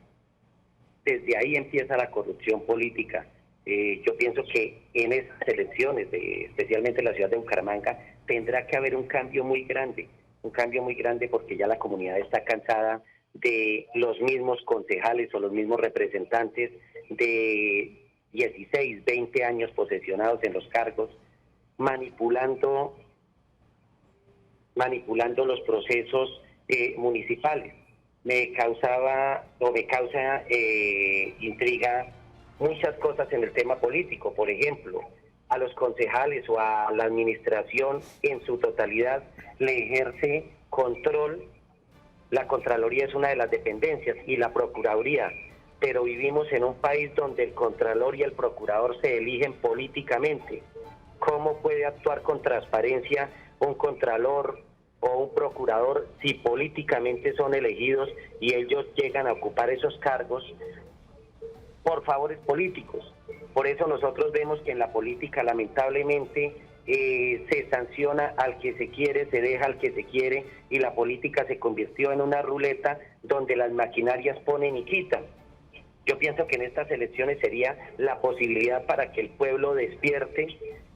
Desde ahí empieza la corrupción política. Yo pienso que en estas elecciones, especialmente en la ciudad de Bucaramanga, tendrá que haber un cambio muy grande porque ya la comunidad está cansada de los mismos concejales o los mismos representantes de 16, 20 años posesionados en los cargos, manipulando los procesos municipales. Me causa intriga muchas cosas en el tema político. Por ejemplo, a los concejales o a la administración en su totalidad le ejerce control. La Contraloría es una de las dependencias y la Procuraduría, pero vivimos en un país donde el Contralor y el Procurador se eligen políticamente. ¿Cómo puede actuar con transparencia un Contralor o un Procurador si políticamente son elegidos y ellos llegan a ocupar esos cargos por favores políticos? Por eso nosotros vemos que en la política lamentablemente se sanciona al que se quiere, se deja al que se quiere, y la política se convirtió en una ruleta donde las maquinarias ponen y quitan. Yo pienso que en estas elecciones sería la posibilidad para que el pueblo despierte,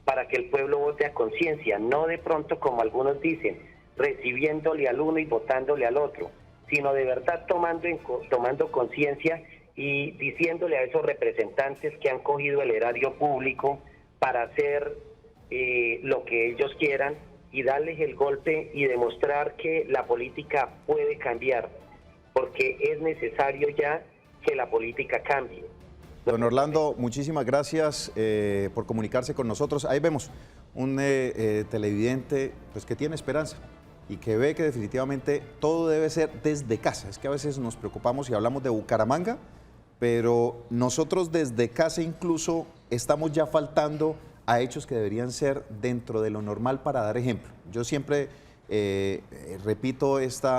para que el pueblo vote a conciencia, no de pronto como algunos dicen, recibiéndole al uno y votándole al otro, sino de verdad tomando conciencia y diciéndole a esos representantes que han cogido el erario público para hacer lo que ellos quieran y darles el golpe y demostrar que la política puede cambiar, porque es necesario ya que la política cambie. Don Orlando, muchísimas gracias por comunicarse con nosotros. Ahí vemos un televidente pues, que tiene esperanza y que ve que definitivamente todo debe ser desde casa. Es que a veces nos preocupamos y hablamos de Bucaramanga, pero nosotros desde casa incluso estamos ya faltando a hechos que deberían ser dentro de lo normal para dar ejemplo. Yo siempre repito esta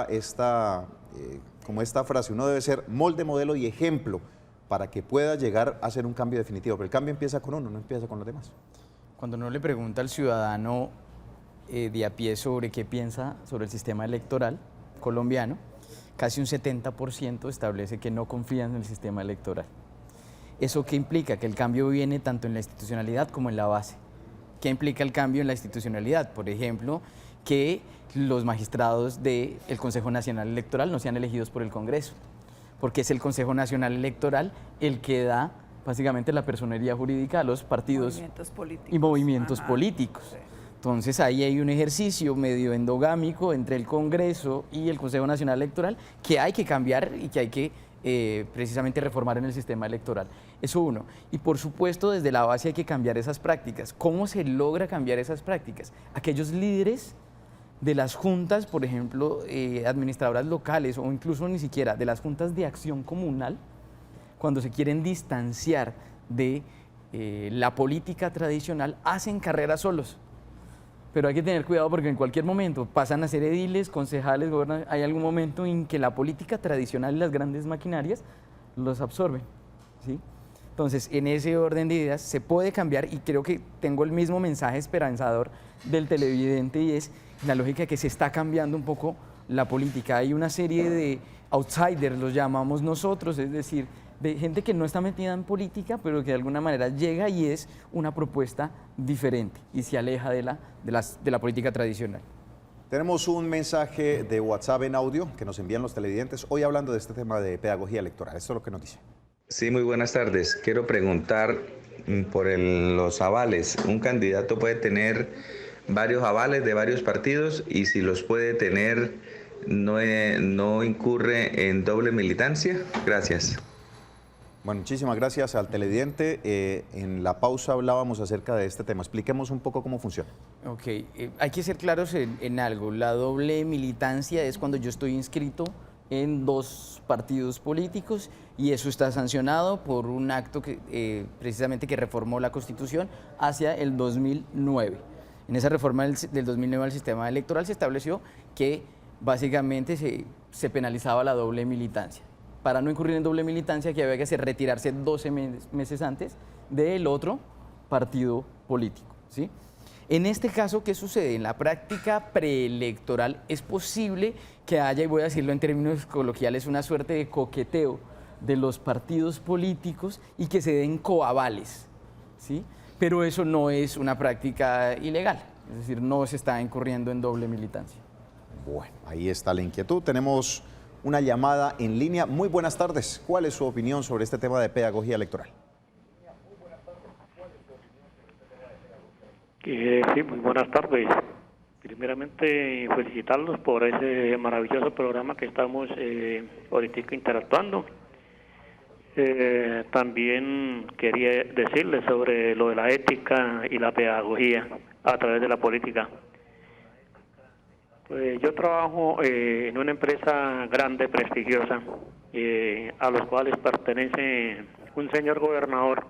frase, uno debe ser molde, modelo y ejemplo para que pueda llegar a hacer un cambio definitivo, pero el cambio empieza con uno, no empieza con los demás. Cuando uno le pregunta al ciudadano de a pie sobre qué piensa sobre el sistema electoral colombiano, casi un 70% establece que no confían en el sistema electoral. ¿Eso qué implica? Que el cambio viene tanto en la institucionalidad como en la base. ¿Qué implica el cambio en la institucionalidad? Por ejemplo, que los magistrados del Consejo Nacional Electoral no sean elegidos por el Congreso, porque es el Consejo Nacional Electoral el que da básicamente la personería jurídica a los partidos y movimientos políticos. Sí. Entonces ahí hay un ejercicio medio endogámico entre el Congreso y el Consejo Nacional Electoral que hay que cambiar y que hay que precisamente reformar en el sistema electoral. Eso uno. Y por supuesto desde la base hay que cambiar esas prácticas. ¿Cómo se logra cambiar esas prácticas? Aquellos líderes de las juntas, por ejemplo, administradoras locales o incluso ni siquiera de las juntas de acción comunal, cuando se quieren distanciar de la política tradicional, hacen carreras solos. Pero hay que tener cuidado porque en cualquier momento pasan a ser ediles, concejales, gobernadores. Hay algún momento en que la política tradicional y las grandes maquinarias los absorben, ¿sí? Entonces, en ese orden de ideas se puede cambiar y creo que tengo el mismo mensaje esperanzador del televidente y es la lógica que se está cambiando un poco la política. Hay una serie de outsiders, los llamamos nosotros, es decir, de gente que no está metida en política, pero que de alguna manera llega y es una propuesta diferente y se aleja de la política tradicional. Tenemos un mensaje de WhatsApp en audio que nos envían los televidentes, hoy hablando de este tema de pedagogía electoral. Esto es lo que nos dice. Sí, muy buenas tardes. Quiero preguntar por los avales. Un candidato puede tener varios avales de varios partidos y si los puede tener, no incurre en doble militancia. Gracias. Bueno, muchísimas gracias al televidente. En la pausa hablábamos acerca de este tema. Expliquemos un poco cómo funciona. Ok, hay que ser claros en algo. La doble militancia es cuando yo estoy inscrito en dos partidos políticos y eso está sancionado por un acto que precisamente que reformó la Constitución hacia el 2009. En esa reforma del 2009 al sistema electoral se estableció que básicamente se penalizaba la doble militancia. Para no incurrir en doble militancia, que había que hacer retirarse 12 meses antes del otro partido político, ¿sí? En este caso, ¿qué sucede? En la práctica preelectoral es posible que haya, y voy a decirlo en términos coloquiales, una suerte de coqueteo de los partidos políticos y que se den coavales, ¿sí? Pero eso no es una práctica ilegal, es decir, no se está incurriendo en doble militancia. Bueno, ahí está la inquietud. Tenemos una llamada en línea. Muy buenas tardes. ¿Cuál es su opinión sobre este tema de pedagogía electoral? Sí, muy buenas tardes. Primeramente, felicitarlos por ese maravilloso programa que estamos ahorita interactuando. También quería decirles sobre lo de la ética y la pedagogía a través de la política. Pues yo trabajo en una empresa grande, prestigiosa, a los cuales pertenece un señor gobernador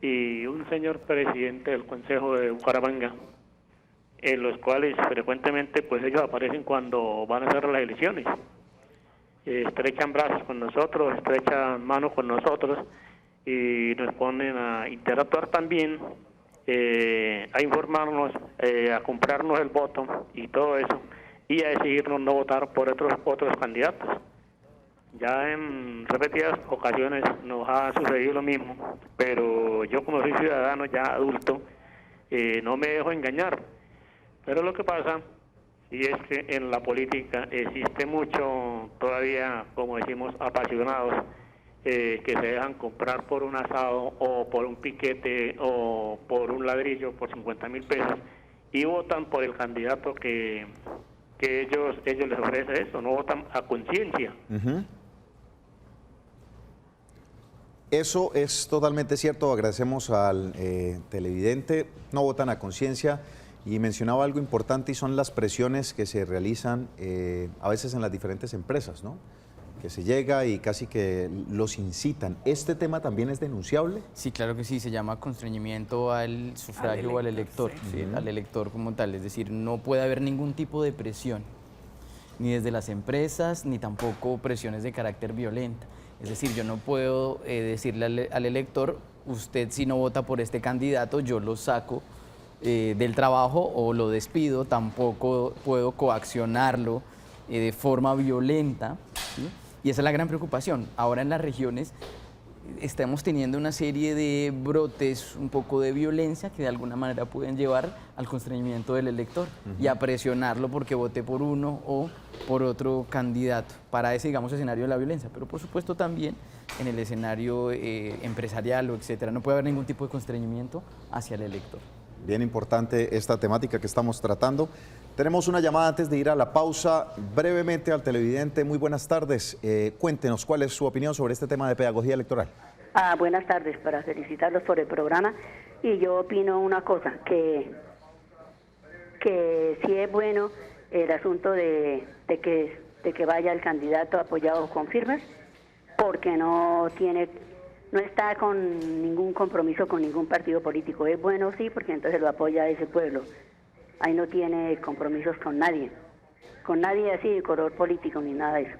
y un señor presidente del Consejo de Bucaramanga, en los cuales frecuentemente pues ellos aparecen cuando van a hacer las elecciones. Estrechan brazos con nosotros, estrechan manos con nosotros y nos ponen a interactuar también, a informarnos, a comprarnos el voto y todo eso, y a decidirnos no votar por otros candidatos. Ya en repetidas ocasiones nos ha sucedido lo mismo, pero yo como soy ciudadano ya adulto, no me dejo engañar. Pero lo que pasa, y es que en la política existe mucho todavía, como decimos, apasionados, que se dejan comprar por un asado o por un piquete o por un ladrillo por 50.000 pesos y votan por el candidato que ellos les ofrece eso, no votan a conciencia. Eso es totalmente cierto, agradecemos al televidente, no votan a conciencia y mencionaba algo importante y son las presiones que se realizan a veces en las diferentes empresas, ¿no? Que se llega y casi que los incitan. ¿Este tema también es denunciable? Sí, claro que sí, se llama constreñimiento al sufragio o al elector, sí, al elector como tal, es decir, no puede haber ningún tipo de presión, ni desde las empresas, ni tampoco presiones de carácter violenta. Es decir, yo no puedo decirle al elector, usted si no vota por este candidato, yo lo saco del trabajo o lo despido, tampoco puedo coaccionarlo de forma violenta ¿sí? Y esa es la gran preocupación. Ahora en las regiones estamos teniendo una serie de brotes, un poco de violencia que de alguna manera pueden llevar al constreñimiento del elector y a presionarlo porque vote por uno o por otro candidato para ese, digamos, escenario de la violencia. Pero por supuesto también en el escenario empresarial o etcétera. No puede haber ningún tipo de constreñimiento hacia el elector. Bien importante esta temática que estamos tratando. Tenemos una llamada antes de ir a la pausa. Brevemente al televidente, muy buenas tardes. Cuéntenos cuál es su opinión sobre este tema de pedagogía electoral. Buenas tardes, para felicitarlos por el programa. Y yo opino una cosa, que sí es bueno el asunto de que vaya el candidato apoyado con firmas, porque no está con ningún compromiso con ningún partido político. Es bueno, sí, porque entonces lo apoya ese pueblo. Ahí no tiene compromisos con nadie así de color político ni nada de eso.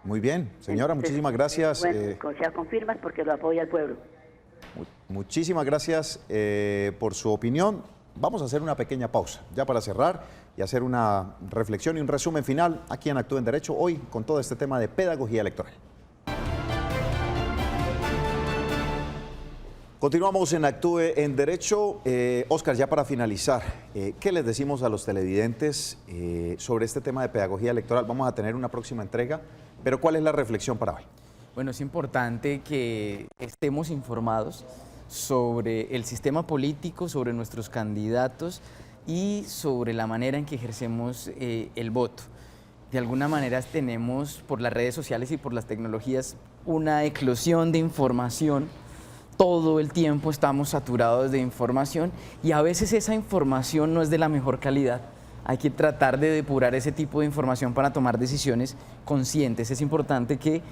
Muy bien, señora, muchísimas gracias. Bueno, sea con firmas porque lo apoya el pueblo. Muchísimas gracias por su opinión. Vamos a hacer una pequeña pausa, ya para cerrar y hacer una reflexión y un resumen final aquí en Actúe en Derecho, hoy con todo este tema de pedagogía electoral. Continuamos en Actúe en Derecho. Óscar, ya para finalizar, ¿qué les decimos a los televidentes sobre este tema de pedagogía electoral? Vamos a tener una próxima entrega, pero ¿cuál es la reflexión para hoy? Bueno, es importante que estemos informados sobre el sistema político, sobre nuestros candidatos y sobre la manera en que ejercemos el voto. De alguna manera tenemos por las redes sociales y por las tecnologías una eclosión de información. Todo el tiempo estamos saturados de información y a veces esa información no es de la mejor calidad. Hay que tratar de depurar ese tipo de información para tomar decisiones conscientes. Es importante que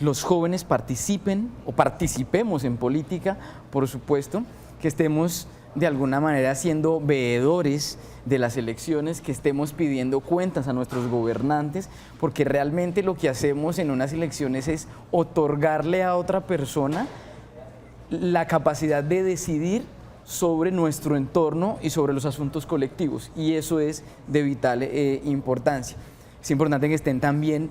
los jóvenes participen o participemos en política, por supuesto, que estemos de alguna manera siendo veedores de las elecciones, que estemos pidiendo cuentas a nuestros gobernantes, porque realmente lo que hacemos en unas elecciones es otorgarle a otra persona la capacidad de decidir sobre nuestro entorno y sobre los asuntos colectivos, y eso es de vital importancia. Es importante que estén también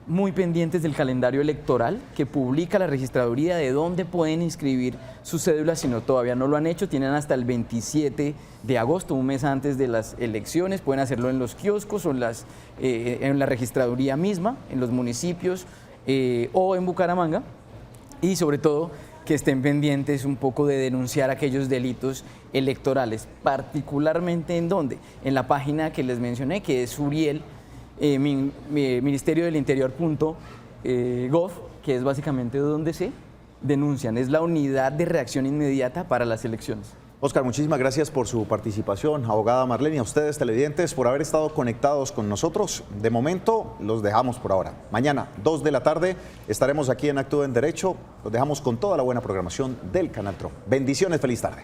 muy pendientes del calendario electoral que publica la registraduría, de dónde pueden inscribir sus cédulas si todavía no lo han hecho. Tienen hasta el 27 de agosto, un mes antes de las elecciones. Pueden hacerlo en los kioscos o en la registraduría misma, en los municipios o en Bucaramanga, y sobre todo que estén pendientes un poco de denunciar aquellos delitos electorales, particularmente ¿en dónde? En la página que les mencioné, que es Uriel, Ministerio del Interior.gov, que es básicamente donde se denuncian, es la unidad de reacción inmediata para las elecciones. Óscar, muchísimas gracias por su participación. Abogada Marlene, a ustedes televidentes por haber estado conectados con nosotros. De momento los dejamos por ahora. Mañana, 2 de la tarde, estaremos aquí en Actúe en Derecho. Los dejamos con toda la buena programación del Canal TRO. Bendiciones, feliz tarde.